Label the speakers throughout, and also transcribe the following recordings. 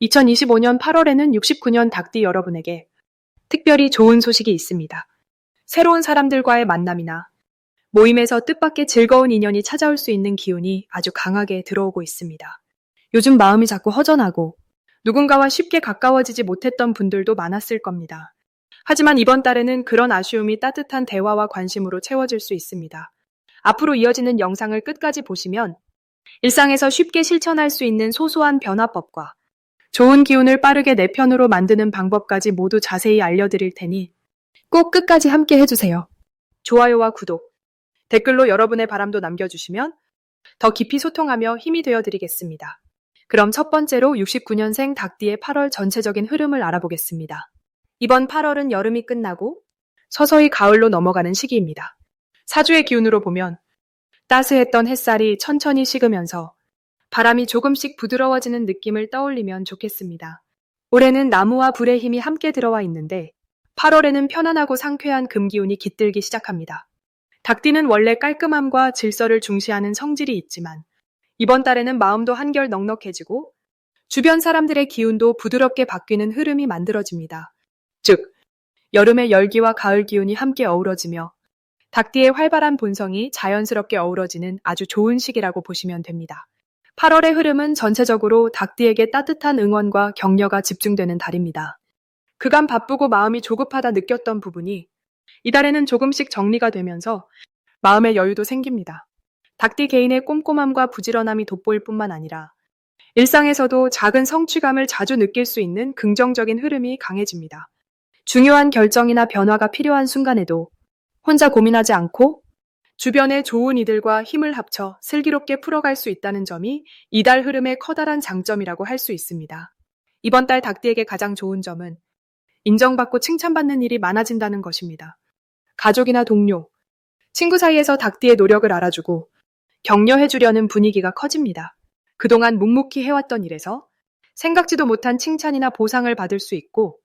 Speaker 1: 2025년 8월에는 69년 닭띠 여러분에게 특별히 좋은 소식이 있습니다. 새로운 사람들과의 만남이나 모임에서 뜻밖의 즐거운 인연이 찾아올 수 있는 기운이 아주 강하게 들어오고 있습니다. 요즘 마음이 자꾸 허전하고 누군가와 쉽게 가까워지지 못했던 분들도 많았을 겁니다. 하지만 이번 달에는 그런 아쉬움이 따뜻한 대화와 관심으로 채워질 수 있습니다. 앞으로 이어지는 영상을 끝까지 보시면 일상에서 쉽게 실천할 수 있는 소소한 변화법과 좋은 기운을 빠르게 내 편으로 만드는 방법까지 모두 자세히 알려드릴 테니 꼭 끝까지 함께 해주세요. 좋아요와 구독, 댓글로 여러분의 바람도 남겨주시면 더 깊이 소통하며 힘이 되어드리겠습니다. 그럼 첫 번째로 69년생 닭띠의 8월 전체적인 흐름을 알아보겠습니다. 이번 8월은 여름이 끝나고 서서히 가을로 넘어가는 시기입니다. 사주의 기운으로 보면 따스했던 햇살이 천천히 식으면서 바람이 조금씩 부드러워지는 느낌을 떠올리면 좋겠습니다. 올해는 나무와 불의 힘이 함께 들어와 있는데 8월에는 편안하고 상쾌한 금기운이 깃들기 시작합니다. 닭띠는 원래 깔끔함과 질서를 중시하는 성질이 있지만 이번 달에는 마음도 한결 넉넉해지고 주변 사람들의 기운도 부드럽게 바뀌는 흐름이 만들어집니다. 즉, 여름의 열기와 가을 기운이 함께 어우러지며 닭띠의 활발한 본성이 자연스럽게 어우러지는 아주 좋은 시기라고 보시면 됩니다. 8월의 흐름은 전체적으로 닭띠에게 따뜻한 응원과 격려가 집중되는 달입니다. 그간 바쁘고 마음이 조급하다 느꼈던 부분이 이달에는 조금씩 정리가 되면서 마음의 여유도 생깁니다. 닭띠 개인의 꼼꼼함과 부지런함이 돋보일 뿐만 아니라 일상에서도 작은 성취감을 자주 느낄 수 있는 긍정적인 흐름이 강해집니다. 중요한 결정이나 변화가 필요한 순간에도 혼자 고민하지 않고 주변의 좋은 이들과 힘을 합쳐 슬기롭게 풀어갈 수 있다는 점이 이달 흐름의 커다란 장점이라고 할 수 있습니다. 이번 달 닭띠에게 가장 좋은 점은 인정받고 칭찬받는 일이 많아진다는 것입니다. 가족이나 동료, 친구 사이에서 닭띠의 노력을 알아주고 격려해주려는 분위기가 커집니다. 그동안 묵묵히 해왔던 일에서 생각지도 못한 칭찬이나 보상을 받을 수 있고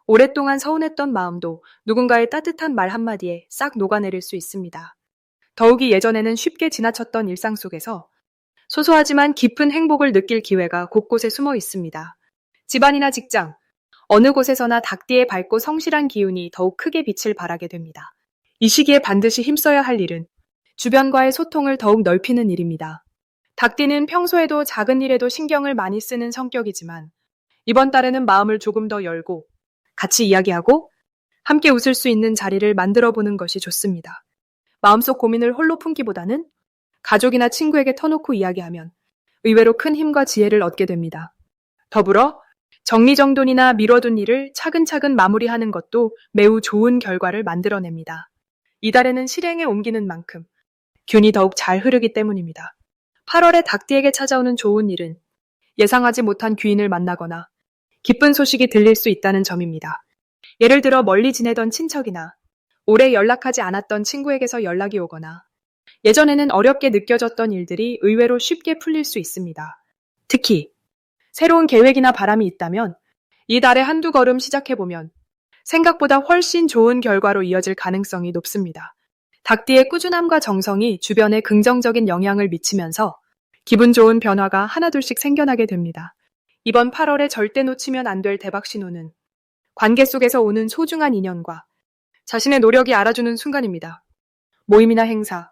Speaker 1: 오랫동안 서운했던 마음도 누군가의 따뜻한 말 한마디에 싹 녹아내릴 수 있습니다. 더욱이 예전에는 쉽게 지나쳤던 일상 속에서 소소하지만 깊은 행복을 느낄 기회가 곳곳에 숨어 있습니다. 집안이나 직장, 어느 곳에서나 닭띠의 밝고 성실한 기운이 더욱 크게 빛을 발하게 됩니다. 이 시기에 반드시 힘써야 할 일은 주변과의 소통을 더욱 넓히는 일입니다. 닭띠는 평소에도 작은 일에도 신경을 많이 쓰는 성격이지만 이번 달에는 마음을 조금 더 열고 같이 이야기하고 함께 웃을 수 있는 자리를 만들어 보는 것이 좋습니다. 마음속 고민을 홀로 품기보다는 가족이나 친구에게 터놓고 이야기하면 의외로 큰 힘과 지혜를 얻게 됩니다. 더불어 정리정돈이나 미뤄둔 일을 차근차근 마무리하는 것도 매우 좋은 결과를 만들어냅니다. 이달에는 실행에 옮기는 만큼 균이 더욱 잘 흐르기 때문입니다. 8월에 닭띠에게 찾아오는 좋은 일은 예상하지 못한 귀인을 만나거나 기쁜 소식이 들릴 수 있다는 점입니다. 예를 들어 멀리 지내던 친척이나 오래 연락하지 않았던 친구에게서 연락이 오거나 예전에는 어렵게 느껴졌던 일들이 의외로 쉽게 풀릴 수 있습니다. 특히 새로운 계획이나 바람이 있다면 이 달에 한두 걸음 시작해보면 생각보다 훨씬 좋은 결과로 이어질 가능성이 높습니다. 닭띠의 꾸준함과 정성이 주변에 긍정적인 영향을 미치면서 기분 좋은 변화가 하나둘씩 생겨나게 됩니다. 이번 8월에 절대 놓치면 안 될 대박 신호는 관계 속에서 오는 소중한 인연과 자신의 노력이 알아주는 순간입니다. 모임이나 행사,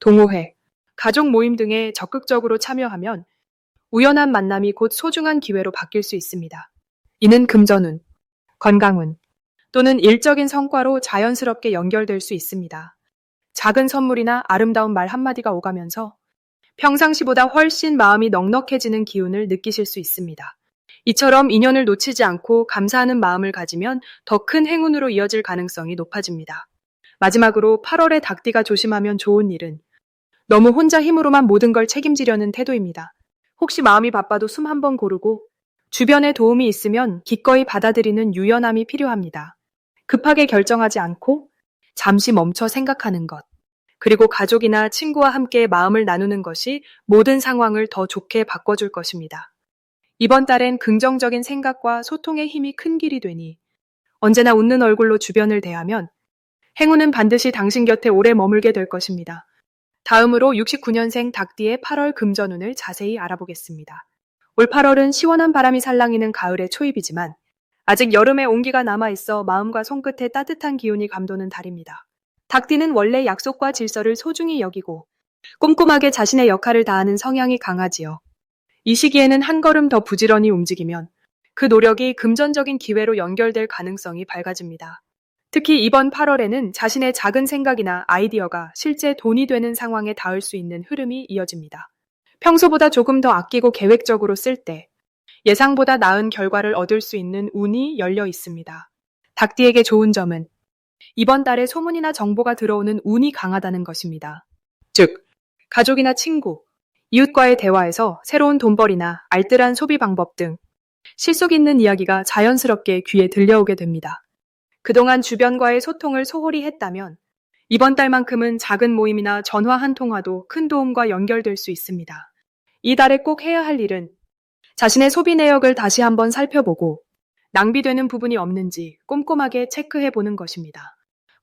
Speaker 1: 동호회, 가족 모임 등에 적극적으로 참여하면 우연한 만남이 곧 소중한 기회로 바뀔 수 있습니다. 이는 금전운, 건강운 또는 일적인 성과로 자연스럽게 연결될 수 있습니다. 작은 선물이나 아름다운 말 한마디가 오가면서 평상시보다 훨씬 마음이 넉넉해지는 기운을 느끼실 수 있습니다. 이처럼 인연을 놓치지 않고 감사하는 마음을 가지면 더 큰 행운으로 이어질 가능성이 높아집니다. 마지막으로 8월에 닭띠가 조심하면 좋은 일은 너무 혼자 힘으로만 모든 걸 책임지려는 태도입니다. 혹시 마음이 바빠도 숨 한번 고르고 주변에 도움이 있으면 기꺼이 받아들이는 유연함이 필요합니다. 급하게 결정하지 않고 잠시 멈춰 생각하는 것, 그리고 가족이나 친구와 함께 마음을 나누는 것이 모든 상황을 더 좋게 바꿔줄 것입니다. 이번 달엔 긍정적인 생각과 소통의 힘이 큰 길이 되니 언제나 웃는 얼굴로 주변을 대하면 행운은 반드시 당신 곁에 오래 머물게 될 것입니다. 다음으로 69년생 닭띠의 8월 금전운을 자세히 알아보겠습니다. 올 8월은 시원한 바람이 살랑이는 가을의 초입이지만 아직 여름의 온기가 남아있어 마음과 손끝에 따뜻한 기운이 감도는 달입니다. 닭띠는 원래 약속과 질서를 소중히 여기고 꼼꼼하게 자신의 역할을 다하는 성향이 강하지요. 이 시기에는 한 걸음 더 부지런히 움직이면 그 노력이 금전적인 기회로 연결될 가능성이 밝아집니다. 특히 이번 8월에는 자신의 작은 생각이나 아이디어가 실제 돈이 되는 상황에 닿을 수 있는 흐름이 이어집니다. 평소보다 조금 더 아끼고 계획적으로 쓸 때 예상보다 나은 결과를 얻을 수 있는 운이 열려 있습니다. 닭띠에게 좋은 점은 이번 달에 소문이나 정보가 들어오는 운이 강하다는 것입니다. 즉, 가족이나 친구, 이웃과의 대화에서 새로운 돈벌이나 알뜰한 소비 방법 등 실속 있는 이야기가 자연스럽게 귀에 들려오게 됩니다. 그동안 주변과의 소통을 소홀히 했다면 이번 달만큼은 작은 모임이나 전화 한 통화도 큰 도움과 연결될 수 있습니다. 이 달에 꼭 해야 할 일은 자신의 소비 내역을 다시 한번 살펴보고 낭비되는 부분이 없는지 꼼꼼하게 체크해 보는 것입니다.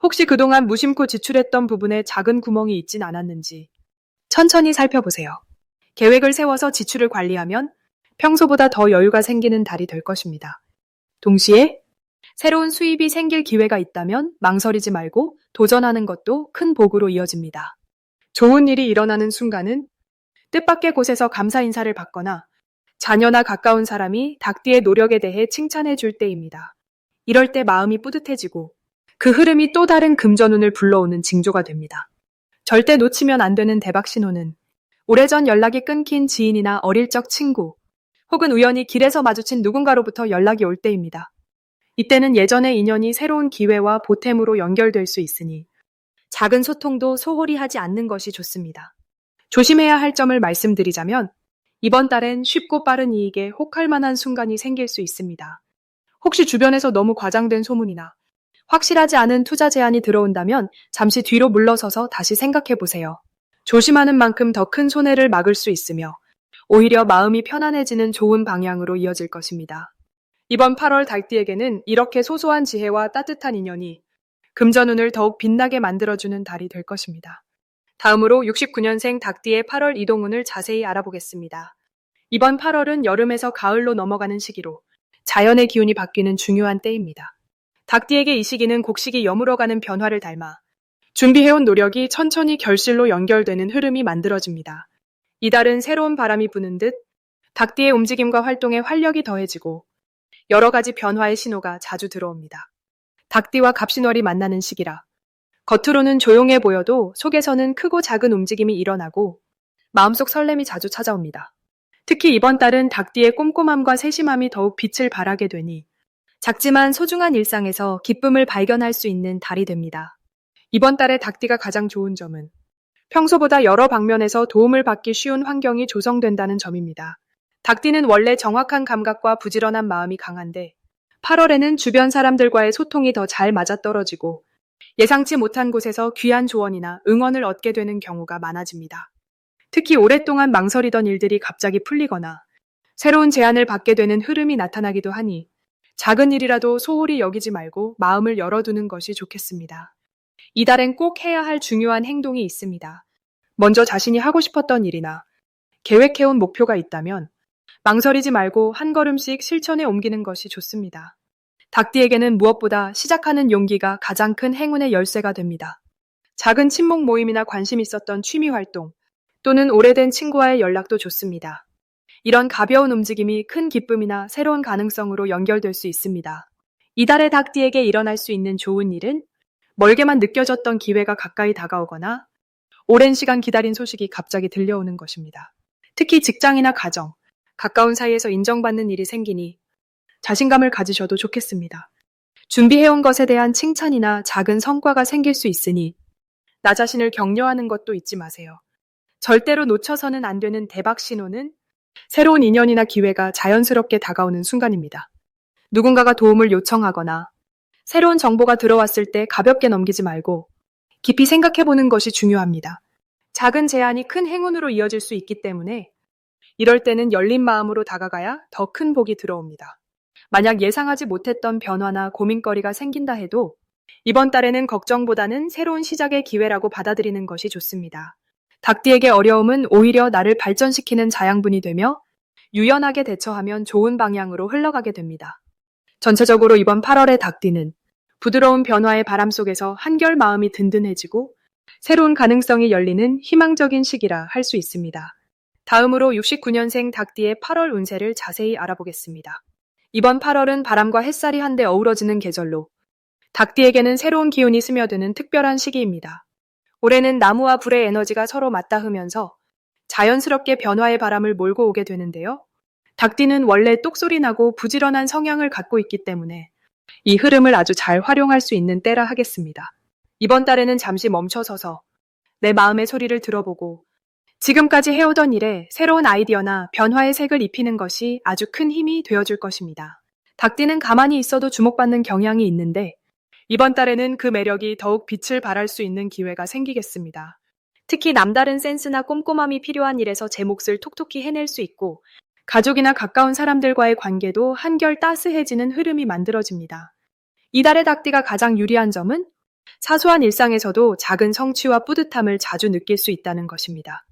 Speaker 1: 혹시 그동안 무심코 지출했던 부분에 작은 구멍이 있진 않았는지 천천히 살펴보세요. 계획을 세워서 지출을 관리하면 평소보다 더 여유가 생기는 달이 될 것입니다. 동시에 새로운 수입이 생길 기회가 있다면 망설이지 말고 도전하는 것도 큰 복으로 이어집니다. 좋은 일이 일어나는 순간은 뜻밖의 곳에서 감사 인사를 받거나 자녀나 가까운 사람이 닭띠의 노력에 대해 칭찬해 줄 때입니다. 이럴 때 마음이 뿌듯해지고 그 흐름이 또 다른 금전운을 불러오는 징조가 됩니다. 절대 놓치면 안 되는 대박 신호는 오래전 연락이 끊긴 지인이나 어릴 적 친구 혹은 우연히 길에서 마주친 누군가로부터 연락이 올 때입니다. 이때는 예전의 인연이 새로운 기회와 보탬으로 연결될 수 있으니 작은 소통도 소홀히 하지 않는 것이 좋습니다. 조심해야 할 점을 말씀드리자면 이번 달엔 쉽고 빠른 이익에 혹할 만한 순간이 생길 수 있습니다. 혹시 주변에서 너무 과장된 소문이나 확실하지 않은 투자 제안이 들어온다면 잠시 뒤로 물러서서 다시 생각해 보세요. 조심하는 만큼 더 큰 손해를 막을 수 있으며 오히려 마음이 편안해지는 좋은 방향으로 이어질 것입니다. 이번 8월 닭띠에게는 이렇게 소소한 지혜와 따뜻한 인연이 금전운을 더욱 빛나게 만들어주는 달이 될 것입니다. 다음으로 69년생 닭띠의 8월 이동운을 자세히 알아보겠습니다. 이번 8월은 여름에서 가을로 넘어가는 시기로 자연의 기운이 바뀌는 중요한 때입니다. 닭띠에게 이 시기는 곡식이 여물어가는 변화를 닮아 준비해온 노력이 천천히 결실로 연결되는 흐름이 만들어집니다. 이달은 새로운 바람이 부는 듯 닭띠의 움직임과 활동에 활력이 더해지고 여러 가지 변화의 신호가 자주 들어옵니다. 닭띠와 갑신월이 만나는 시기라 겉으로는 조용해 보여도 속에서는 크고 작은 움직임이 일어나고 마음속 설렘이 자주 찾아옵니다. 특히 이번 달은 닭띠의 꼼꼼함과 세심함이 더욱 빛을 발하게 되니 작지만 소중한 일상에서 기쁨을 발견할 수 있는 달이 됩니다. 이번 달에 닭띠가 가장 좋은 점은 평소보다 여러 방면에서 도움을 받기 쉬운 환경이 조성된다는 점입니다. 닭띠는 원래 정확한 감각과 부지런한 마음이 강한데 8월에는 주변 사람들과의 소통이 더 잘 맞아떨어지고 예상치 못한 곳에서 귀한 조언이나 응원을 얻게 되는 경우가 많아집니다. 특히 오랫동안 망설이던 일들이 갑자기 풀리거나 새로운 제안을 받게 되는 흐름이 나타나기도 하니 작은 일이라도 소홀히 여기지 말고 마음을 열어두는 것이 좋겠습니다. 이달엔 꼭 해야 할 중요한 행동이 있습니다. 먼저 자신이 하고 싶었던 일이나 계획해온 목표가 있다면 망설이지 말고 한 걸음씩 실천에 옮기는 것이 좋습니다. 닭띠에게는 무엇보다 시작하는 용기가 가장 큰 행운의 열쇠가 됩니다. 작은 친목 모임이나 관심 있었던 취미 활동 또는 오래된 친구와의 연락도 좋습니다. 이런 가벼운 움직임이 큰 기쁨이나 새로운 가능성으로 연결될 수 있습니다. 이달의 닭띠에게 일어날 수 있는 좋은 일은 멀게만 느껴졌던 기회가 가까이 다가오거나 오랜 시간 기다린 소식이 갑자기 들려오는 것입니다. 특히 직장이나 가정, 가까운 사이에서 인정받는 일이 생기니 자신감을 가지셔도 좋겠습니다. 준비해온 것에 대한 칭찬이나 작은 성과가 생길 수 있으니 나 자신을 격려하는 것도 잊지 마세요. 절대로 놓쳐서는 안 되는 대박 신호는 새로운 인연이나 기회가 자연스럽게 다가오는 순간입니다. 누군가가 도움을 요청하거나 새로운 정보가 들어왔을 때 가볍게 넘기지 말고 깊이 생각해보는 것이 중요합니다. 작은 제안이 큰 행운으로 이어질 수 있기 때문에 이럴 때는 열린 마음으로 다가가야 더 큰 복이 들어옵니다. 만약 예상하지 못했던 변화나 고민거리가 생긴다 해도 이번 달에는 걱정보다는 새로운 시작의 기회라고 받아들이는 것이 좋습니다. 닭띠에게 어려움은 오히려 나를 발전시키는 자양분이 되며 유연하게 대처하면 좋은 방향으로 흘러가게 됩니다. 전체적으로 이번 8월의 닭띠는 부드러운 변화의 바람 속에서 한결 마음이 든든해지고 새로운 가능성이 열리는 희망적인 시기라 할 수 있습니다. 다음으로 69년생 닭띠의 8월 운세를 자세히 알아보겠습니다. 이번 8월은 바람과 햇살이 한데 어우러지는 계절로 닭띠에게는 새로운 기운이 스며드는 특별한 시기입니다. 올해는 나무와 불의 에너지가 서로 맞닿으면서 자연스럽게 변화의 바람을 몰고 오게 되는데요. 닭띠는 원래 똑소리 나고 부지런한 성향을 갖고 있기 때문에 이 흐름을 아주 잘 활용할 수 있는 때라 하겠습니다. 이번 달에는 잠시 멈춰서서 내 마음의 소리를 들어보고 지금까지 해오던 일에 새로운 아이디어나 변화의 색을 입히는 것이 아주 큰 힘이 되어줄 것입니다. 닭띠는 가만히 있어도 주목받는 경향이 있는데 이번 달에는 그 매력이 더욱 빛을 발할 수 있는 기회가 생기겠습니다. 특히 남다른 센스나 꼼꼼함이 필요한 일에서 제 몫을 톡톡히 해낼 수 있고 가족이나 가까운 사람들과의 관계도 한결 따스해지는 흐름이 만들어집니다. 이달의 닭띠가 가장 유리한 점은 사소한 일상에서도 작은 성취와 뿌듯함을 자주 느낄 수 있다는 것입니다.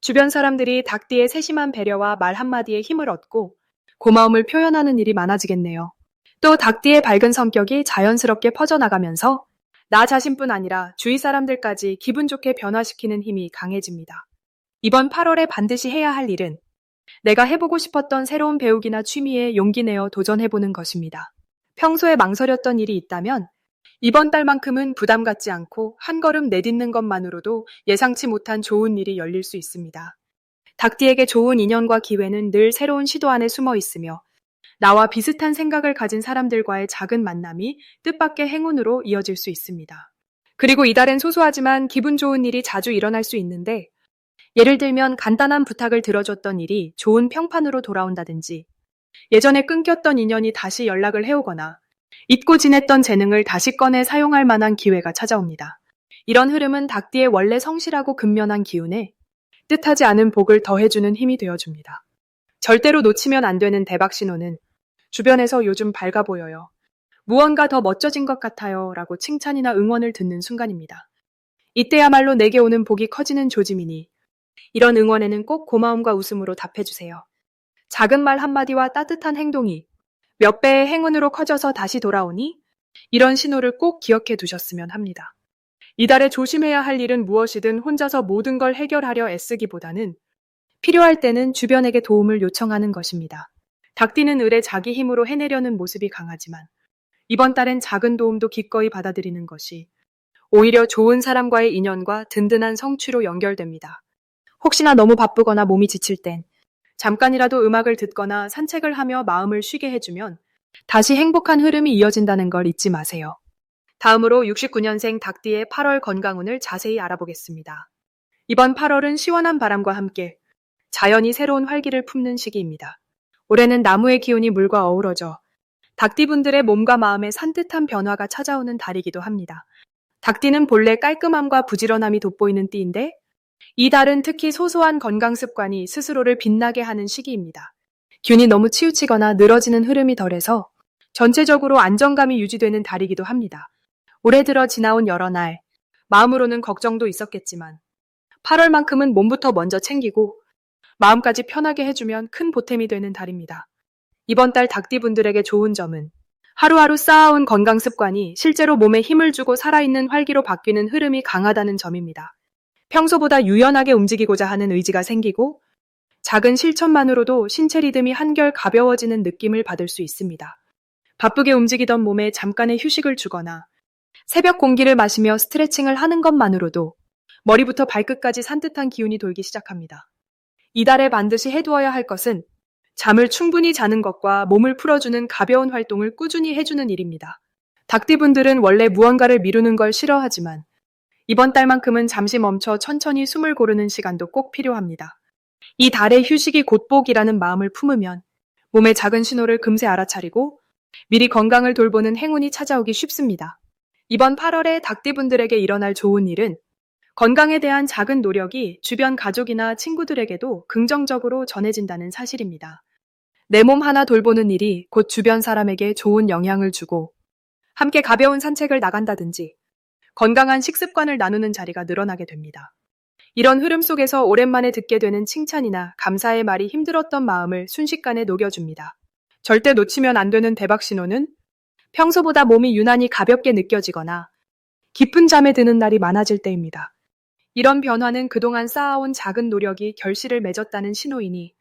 Speaker 1: 주변 사람들이 닭띠의 세심한 배려와 말 한마디에 힘을 얻고 고마움을 표현하는 일이 많아지겠네요. 또 닭띠의 밝은 성격이 자연스럽게 퍼져나가면서 나 자신뿐 아니라 주위 사람들까지 기분 좋게 변화시키는 힘이 강해집니다. 이번 8월에 반드시 해야 할 일은 내가 해보고 싶었던 새로운 배우기나 취미에 용기 내어 도전해보는 것입니다. 평소에 망설였던 일이 있다면 이번 달만큼은 부담 갖지 않고 한 걸음 내딛는 것만으로도 예상치 못한 좋은 일이 열릴 수 있습니다. 닭띠에게 좋은 인연과 기회는 늘 새로운 시도 안에 숨어 있으며 나와 비슷한 생각을 가진 사람들과의 작은 만남이 뜻밖의 행운으로 이어질 수 있습니다. 그리고 이달엔 소소하지만 기분 좋은 일이 자주 일어날 수 있는데 예를 들면 간단한 부탁을 들어줬던 일이 좋은 평판으로 돌아온다든지 예전에 끊겼던 인연이 다시 연락을 해오거나 잊고 지냈던 재능을 다시 꺼내 사용할 만한 기회가 찾아옵니다. 이런 흐름은 닭띠의 원래 성실하고 근면한 기운에 뜻하지 않은 복을 더해주는 힘이 되어줍니다. 절대로 놓치면 안 되는 대박 신호는 주변에서 요즘 밝아 보여요. 무언가 더 멋져진 것 같아요 라고 칭찬이나 응원을 듣는 순간입니다. 이때야말로 내게 오는 복이 커지는 조짐이니 이런 응원에는 꼭 고마움과 웃음으로 답해주세요. 작은 말 한마디와 따뜻한 행동이 몇 배의 행운으로 커져서 다시 돌아오니 이런 신호를 꼭 기억해 두셨으면 합니다. 이달에 조심해야 할 일은 무엇이든 혼자서 모든 걸 해결하려 애쓰기보다는 필요할 때는 주변에게 도움을 요청하는 것입니다. 닭띠는 을에 자기 힘으로 해내려는 모습이 강하지만 이번 달엔 작은 도움도 기꺼이 받아들이는 것이 오히려 좋은 사람과의 인연과 든든한 성취로 연결됩니다. 혹시나 너무 바쁘거나 몸이 지칠 땐 잠깐이라도 음악을 듣거나 산책을 하며 마음을 쉬게 해주면 다시 행복한 흐름이 이어진다는 걸 잊지 마세요. 다음으로 69년생 닭띠의 8월 건강운을 자세히 알아보겠습니다. 이번 8월은 시원한 바람과 함께 자연이 새로운 활기를 품는 시기입니다. 올해는 나무의 기운이 물과 어우러져 닭띠분들의 몸과 마음에 산뜻한 변화가 찾아오는 달이기도 합니다. 닭띠는 본래 깔끔함과 부지런함이 돋보이는 띠인데 이 달은 특히 소소한 건강 습관이 스스로를 빛나게 하는 시기입니다. 균이 너무 치우치거나 늘어지는 흐름이 덜해서 전체적으로 안정감이 유지되는 달이기도 합니다. 올해 들어 지나온 여러 날, 마음으로는 걱정도 있었겠지만 8월만큼은 몸부터 먼저 챙기고 마음까지 편하게 해주면 큰 보탬이 되는 달입니다. 이번 달 닭띠분들에게 좋은 점은 하루하루 쌓아온 건강 습관이 실제로 몸에 힘을 주고 살아있는 활기로 바뀌는 흐름이 강하다는 점입니다. 평소보다 유연하게 움직이고자 하는 의지가 생기고 작은 실천만으로도 신체 리듬이 한결 가벼워지는 느낌을 받을 수 있습니다. 바쁘게 움직이던 몸에 잠깐의 휴식을 주거나 새벽 공기를 마시며 스트레칭을 하는 것만으로도 머리부터 발끝까지 산뜻한 기운이 돌기 시작합니다. 이달에 반드시 해두어야 할 것은 잠을 충분히 자는 것과 몸을 풀어주는 가벼운 활동을 꾸준히 해주는 일입니다. 닭띠분들은 원래 무언가를 미루는 걸 싫어하지만 이번 달만큼은 잠시 멈춰 천천히 숨을 고르는 시간도 꼭 필요합니다. 이 달의 휴식이 곧 복이라는 마음을 품으면 몸의 작은 신호를 금세 알아차리고 미리 건강을 돌보는 행운이 찾아오기 쉽습니다. 이번 8월에 닭띠분들에게 일어날 좋은 일은 건강에 대한 작은 노력이 주변 가족이나 친구들에게도 긍정적으로 전해진다는 사실입니다. 내 몸 하나 돌보는 일이 곧 주변 사람에게 좋은 영향을 주고 함께 가벼운 산책을 나간다든지 건강한 식습관을 나누는 자리가 늘어나게 됩니다. 이런 흐름 속에서 오랜만에 듣게 되는 칭찬이나 감사의 말이 힘들었던 마음을 순식간에 녹여줍니다. 절대 놓치면 안 되는 대박 신호는 평소보다 몸이 유난히 가볍게 느껴지거나 깊은 잠에 드는 날이 많아질 때입니다. 이런 변화는 그동안 쌓아온 작은 노력이 결실을 맺었다는 신호이니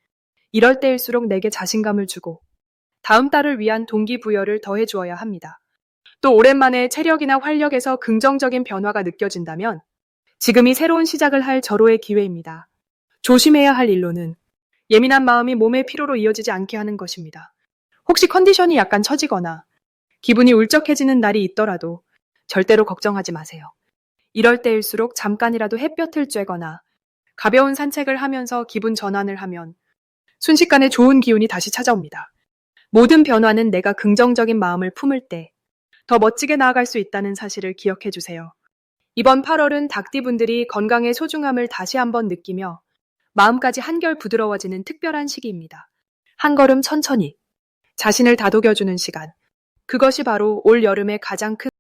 Speaker 1: 이럴 때일수록 내게 자신감을 주고 다음 달을 위한 동기부여를 더해주어야 합니다. 또 오랜만에 체력이나 활력에서 긍정적인 변화가 느껴진다면 지금이 새로운 시작을 할 절호의 기회입니다. 조심해야 할 일로는 예민한 마음이 몸의 피로로 이어지지 않게 하는 것입니다. 혹시 컨디션이 약간 처지거나 기분이 울적해지는 날이 있더라도 절대로 걱정하지 마세요. 이럴 때일수록 잠깐이라도 햇볕을 쬐거나 가벼운 산책을 하면서 기분 전환을 하면 순식간에 좋은 기운이 다시 찾아옵니다. 모든 변화는 내가 긍정적인 마음을 품을 때 더 멋지게 나아갈 수 있다는 사실을 기억해 주세요. 이번 8월은 닭띠분들이 건강의 소중함을 다시 한번 느끼며 마음까지 한결 부드러워지는 특별한 시기입니다. 한 걸음 천천히 자신을 다독여주는 시간. 그것이 바로 올 여름의 가장 큰